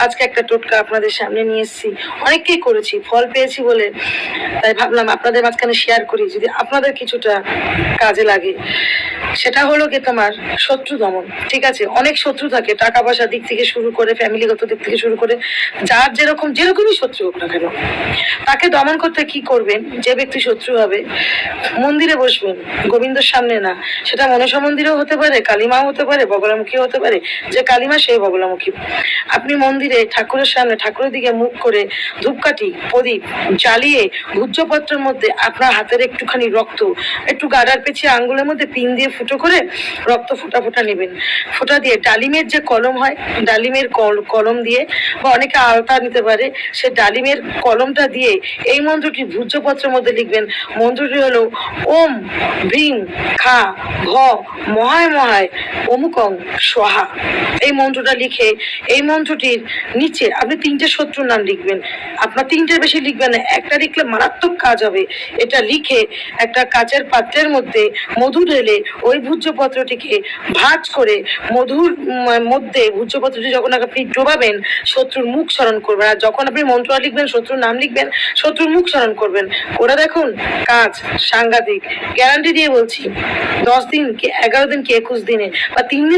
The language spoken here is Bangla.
আজকে একটা টোটকা আপনাদের সামনে নিয়ে এসেছি। অনেককেই করেছি, ফল পেয়েছি বলে তাই ভাবলাম আপনাদের মাঝখানে শেয়ার করি, যদি আপনাদের কিছুটা কাজে লাগে। সেটা হলো কি তোমার শত্রু দমন। ঠিক আছে, অনেক শত্রু থাকে, টাকা পয়সার দিক থেকে শুরু করে ফ্যামিলিগত দিক থেকে শুরু করে যার যেরকমই শত্রু হোক না কেন, তাকে দমন করতে কি করবেন? যে ব্যক্তি শত্রু হবে, মন্দিরে বসবেন, গোবিন্দর সামনে না, সেটা মনসা মন্দিরেও হতে পারে, কালীমাও হতে পারে, বগলামুখী হতে পারে। যে কালীমা সেই বগলামুখী। আপনি মন্দিরে ঠাকুরের সামনে ঠাকুরের দিকে মুখ করে ধূপকাঠি প্রদীপ জ্বালিয়ে ভূজ্যপত্রের মধ্যে আপনার হাতের একটুখানি রক্ত, একটু গাডার পেছিয়ে আঙ্গুলের মধ্যে পিন দিয়ে ফুটো করে রক্ত ফোঁটা ফোঁটা নেবেন। ফোঁটা দিয়ে ডালিমের যে কলম হয়, ডালিমের কলম দিয়ে, বা অনেকে আলতা নিতে পারে, সে ডালিমের কলমটা দিয়ে এই মন্ত্রটি ভূজ্যপত্রের মধ্যে লিখবেন। মন্ত্রটি হলো ওম ভ্রিং খা ভ মহায় মহায় অমুকং স্বাহা। এই মন্ত্রটা লিখে এই মন্ত্রটির নিচে আপনি 3টে শত্রুর নাম লিখবেন। আপনার 3টের বেশি লিখবেন না, একটা লিখলে মারাত্মক কাজ হবে। এটা লিখে একটা কাচের পাত্রের মধ্যে মধু ঢেলে ওই ভূজ্যপত্রটিকে ভাঁজ করে মধুর মধ্যে ভূজ্যপত্রটি যখন আপনি ডোবাবেন, শত্রুর মুখ স্মরণ করবেন। আর যখন আপনি মন্ত্র লিখবেন, শত্রুর নাম লিখবেন, শত্রুর মুখ স্মরণ করবেন। করে দেখুন, কাজ সাংঘাতিক, গ্যারান্টি দিয়ে বলছি। 10 দিন কি 11 দিন কি 21 দিনে বা 3 দিন